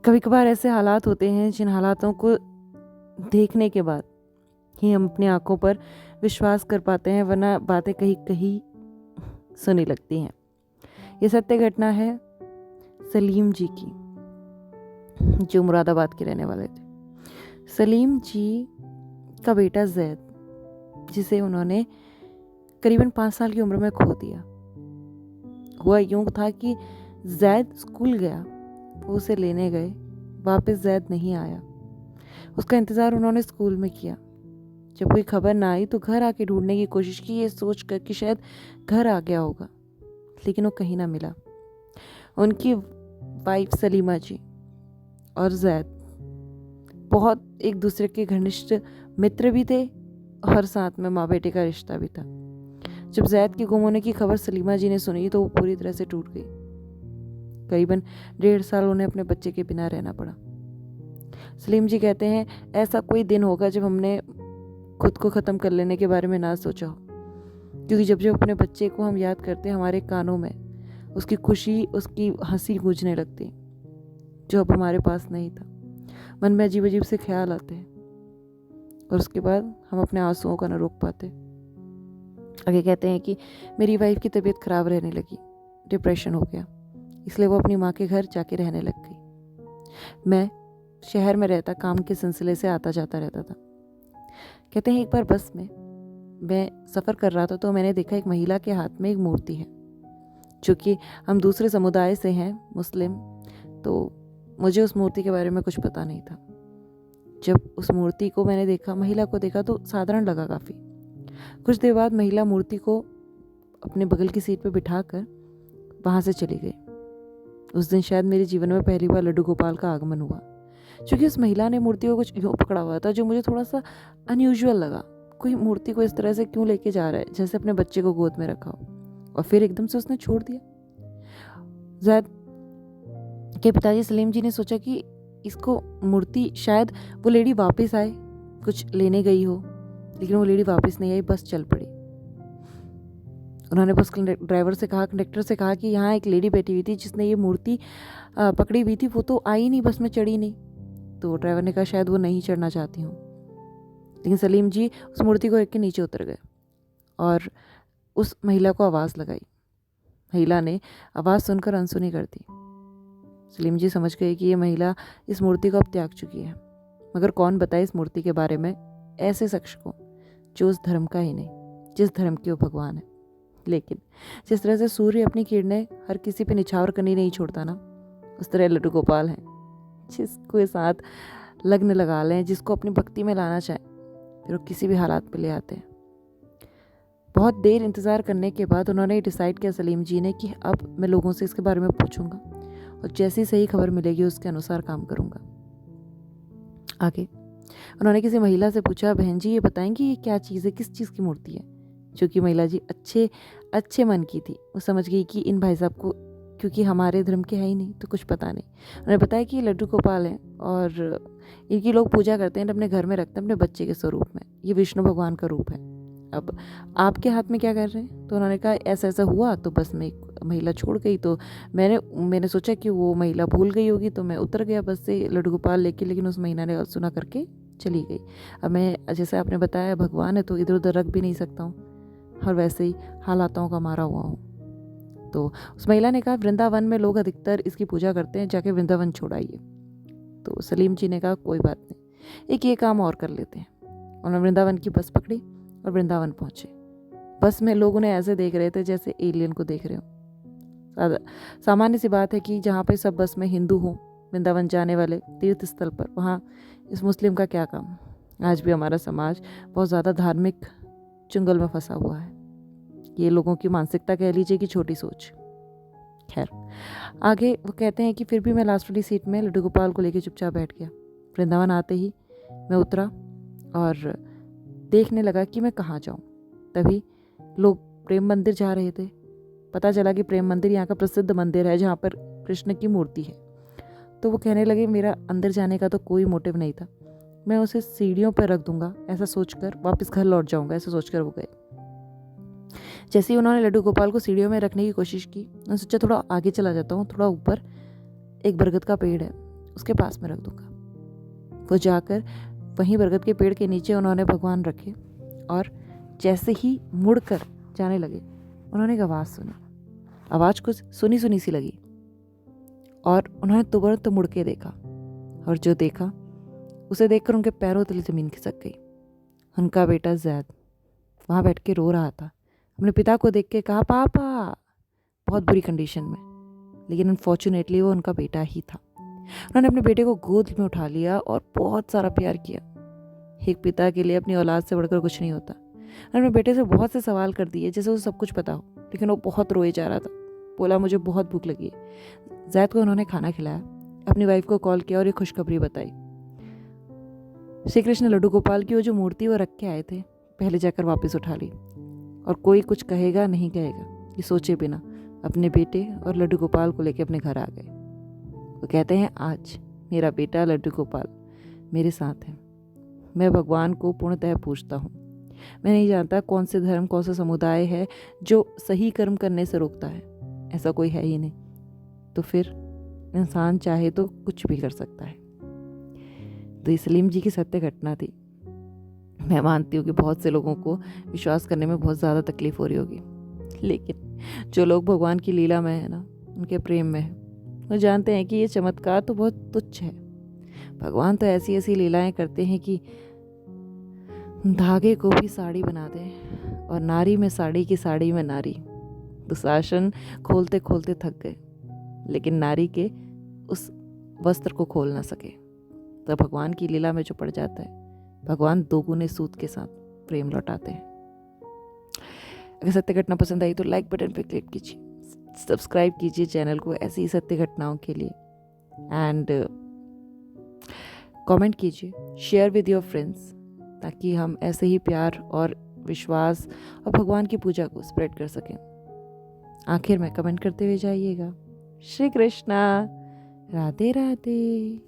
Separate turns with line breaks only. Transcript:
कभी कभार ऐसे हालात होते हैं जिन हालातों को देखने के बाद ही हम अपनी आंखों पर विश्वास कर पाते हैं, वरना बातें कहीं कहीं सुनी लगती हैं। ये सत्य घटना है सलीम जी की, जो मुरादाबाद के रहने वाले थे। सलीम जी का बेटा जैद, जिसे उन्होंने करीबन 5 साल की उम्र में खो दिया। हुआ यूं था कि जैद स्कूल गया, वो उसे लेने गए, वापस जैद नहीं आया। उसका इंतज़ार उन्होंने स्कूल में किया। जब कोई खबर ना आई तो घर आके ढूंढने की कोशिश की, ये सोच कर कि शायद घर आ गया होगा, लेकिन वो कहीं ना मिला। उनकी वाइफ सलीमा जी और जैद बहुत एक दूसरे के घनिष्ठ मित्र भी थे और साथ में माँ बेटे का रिश्ता भी था। जब जैद के गुम होने की खबर सलीमा जी ने सुनी तो वो पूरी तरह से टूट गई। करीबन 1.5 साल उन्हें अपने बच्चे के बिना रहना पड़ा। सलीम जी कहते हैं, ऐसा कोई दिन होगा जब हमने खुद को ख़त्म कर लेने के बारे में ना सोचा हो, क्योंकि जब जब अपने बच्चे को हम याद करते हैं, हमारे कानों में उसकी खुशी, उसकी हंसी गूंजने लगती, जो अब हमारे पास नहीं था। मन में अजीब अजीब से ख्याल आते हैं और उसके बाद हम अपने आंसुओं का न रोक पाते। आगे कहते हैं कि मेरी वाइफ की तबीयत खराब रहने लगी, डिप्रेशन हो गया, इसलिए वो अपनी माँ के घर जाके रहने लग गई। मैं शहर में रहता, काम के सिलसिले से आता जाता रहता था। कहते हैं एक बार बस में मैं सफ़र कर रहा था तो मैंने देखा एक महिला के हाथ में एक मूर्ति है। चूँकि हम दूसरे समुदाय से हैं, मुस्लिम, तो मुझे उस मूर्ति के बारे में कुछ पता नहीं था। जब उस मूर्ति को मैंने देखा, महिला को देखा, तो साधारण लगा काफ़ी। कुछ देर बाद महिला मूर्ति को अपने बगल की सीट पर बिठाकर वहाँ से चली गई। उस दिन शायद मेरे जीवन में पहली बार लड्डू गोपाल का आगमन हुआ, क्योंकि उस महिला ने मूर्ति को कुछ यूँ पकड़ा हुआ था जो मुझे थोड़ा सा अनयूजुअल लगा। कोई मूर्ति को इस तरह से क्यों लेके जा रहा है, जैसे अपने बच्चे को गोद में रखा हो, और फिर एकदम से उसने छोड़ दिया। जैद के पिताजी सलीम जी ने सोचा कि इसको मूर्ति, शायद वो लेडी वापस आए, कुछ लेने गई हो, लेकिन वो लेडी वापस नहीं आई, बस चल पड़ी। उन्होंने बस ड्राइवर से कहा, कंडक्टर से कहा कि यहाँ एक लेडी बैठी हुई थी जिसने ये मूर्ति पकड़ी हुई थी, वो तो आई नहीं, बस में चढ़ी नहीं। तो ड्राइवर ने कहा शायद वो नहीं चढ़ना चाहती हूँ। लेकिन सलीम जी उस मूर्ति को एक के नीचे उतर गए और उस महिला को आवाज़ लगाई। महिला ने आवाज़ सुनकर अनसुनी कर दी। सलीम जी समझ गए कि ये महिला इस मूर्ति को अब त्याग चुकी है, मगर कौन बताए इस मूर्ति के बारे में ऐसे शख्स को जो उस धर्म का ही नहीं, जिस धर्म के वो भगवान है। लेकिन जिस तरह से सूर्य अपनी किरणें हर किसी पे निछावर करनी नहीं छोड़ता ना, उस तरह लड्डू गोपाल हैं, जिसको साथ लग्न लगा लें, जिसको अपनी भक्ति में लाना चाहें, फिर वो किसी भी हालात पे ले आते हैं। बहुत देर इंतज़ार करने के बाद उन्होंने डिसाइड किया सलीम जी ने कि अब मैं लोगों से इसके बारे में पूछूंगा और जैसी सही खबर मिलेगी उसके अनुसार काम करूंगा। आगे उन्होंने किसी महिला से पूछा, बहन जी ये बताएंगी ये क्या चीज़ है, किस चीज़ की मूर्ति है? क्योंकि महिला जी अच्छे मन की थी, वो समझ गई कि इन भाई साहब को, क्योंकि हमारे धर्म के है ही नहीं, तो कुछ पता नहीं। उन्होंने बताया कि ये लड्डू गोपाल हैं और इनकी लोग पूजा करते हैं, अपने घर में रखते हैं अपने बच्चे के स्वरूप में। ये विष्णु भगवान का रूप है। अब आपके हाथ में क्या कर रहे हैं? तो उन्होंने कहा ऐसा ऐसा हुआ, तो बस में एक महिला छोड़ गई, तो मैंने सोचा कि वो महिला भूल गई होगी, तो मैं उतर गया बस से लड्डू गोपाल लेके, लेकिन उस महिला ने सुना करके चली गई। अब मैं, जैसे आपने बताया, भगवान है तो इधर उधर रख भी नहीं सकता हूँ, और वैसे ही हालातों का मारा हुआ हूँ। तो उस महिला ने कहा वृंदावन में लोग अधिकतर इसकी पूजा करते हैं, जाके वृंदावन छोड़ाइए। तो सलीम जी ने कहा कोई बात नहीं, एक ये काम और कर लेते हैं। उन्होंने वृंदावन की बस पकड़ी और वृंदावन पहुंचे। बस में लोग उन्हें ऐसे देख रहे थे जैसे एलियन को देख रहे हो। सामान्य सी बात है कि जहाँ पे सब बस में हिंदू हों, वृंदावन जाने वाले तीर्थ स्थल पर, वहाँ इस मुस्लिम का क्या काम? आज भी हमारा समाज बहुत ज़्यादा धार्मिक चुंगल में फंसा हुआ है। ये लोगों की मानसिकता कह लीजिए कि छोटी सोच। खैर, आगे वो कहते हैं कि फिर भी मैं लास्ट वाली सीट में लड्डू गोपाल को लेकर चुपचाप बैठ गया। वृंदावन आते ही मैं उतरा और देखने लगा कि मैं कहाँ जाऊँ। तभी लोग प्रेम मंदिर जा रहे थे। पता चला कि प्रेम मंदिर यहाँ का प्रसिद्ध मंदिर है जहाँ पर कृष्ण की मूर्ति है। तो वो कहने लगे मेरा अंदर जाने का तो कोई मोटिव नहीं था, मैं उसे सीढ़ियों पर रख दूंगा, ऐसा सोचकर वापस घर लौट जाऊंगा, ऐसा सोचकर वो गए। जैसे ही उन्होंने लड्डू गोपाल को सीढ़ियों में रखने की कोशिश की, मैंने सोचा थोड़ा आगे चला जाता हूँ। थोड़ा ऊपर एक बरगद का पेड़ है, उसके पास में रख दूंगा। वो जाकर वहीं बरगद के पेड़ के नीचे उन्होंने भगवान रखे और जैसे ही मुड़कर जाने लगे उन्होंने एक आवाज़ सुनी। आवाज़ कुछ सुनी सुनी सी लगी और उन्होंने तुरंत मुड़ के देखा, और जो देखा उसे देखकर उनके पैरों तले ज़मीन खिसक गई। उनका बेटा जैद वहाँ बैठ के रो रहा था। अपने पिता को देख के कहा, पापा, बहुत बुरी कंडीशन में, लेकिन अनफॉर्चुनेटली वो उनका बेटा ही था। उन्होंने अपने बेटे को गोद में उठा लिया और बहुत सारा प्यार किया। एक पिता के लिए अपनी औलाद से बढ़कर कुछ नहीं होता। उन्होंने अपने बेटे से बहुत से सवाल कर दिए जैसे उसे सब कुछ पता हो, लेकिन वो बहुत रोए जा रहा था। बोला, मुझे बहुत भूख लगी है। जैद को उन्होंने खाना खिलाया, अपनी वाइफ को कॉल किया और ये खुशखबरी बताई। श्री कृष्ण लड्डू गोपाल की वो जो मूर्ति वो रख के आए थे, पहले जाकर वापस उठा ली, और कोई कुछ कहेगा नहीं कहेगा ये सोचे बिना अपने बेटे और लड्डू गोपाल को लेकर अपने घर आ गए। वो कहते हैं, आज मेरा बेटा लड्डू गोपाल मेरे साथ है। मैं भगवान को पूर्णतः पूजता हूँ। मैं नहीं जानता कौन से धर्म, कौन सा समुदाय है जो सही कर्म करने से रोकता है। ऐसा कोई है ही नहीं। तो फिर इंसान चाहे तो कुछ भी कर सकता है। तो ये सलीम जी की सत्य घटना थी। मैं मानती हूँ कि बहुत से लोगों को विश्वास करने में बहुत ज़्यादा तकलीफ हो रही होगी, लेकिन जो लोग भगवान की लीला में है ना, उनके प्रेम में है, वो जानते हैं कि ये चमत्कार तो बहुत तुच्छ है। भगवान तो ऐसी ऐसी लीलाएं करते हैं कि धागे को भी साड़ी बना दे, और नारी में साड़ी की साड़ी में नारी। दुशासन खोलते खोलते थक गए, लेकिन नारी के उस वस्त्र को खोल ना सके। तो भगवान की लीला में जो पड़ जाता है, भगवान दोगुने सूद के साथ प्रेम लौटाते हैं। अगर सत्य घटना पसंद आई तो लाइक बटन पर क्लिक कीजिए, सब्सक्राइब कीजिए चैनल को ऐसी ही सत्य घटनाओं के लिए, एंड कमेंट कीजिए, शेयर विद योर फ्रेंड्स, ताकि हम ऐसे ही प्यार और विश्वास और भगवान की पूजा को स्प्रेड कर सकें। आखिर में कमेंट करते हुए जाइएगा। श्री कृष्णा, राधे राधे।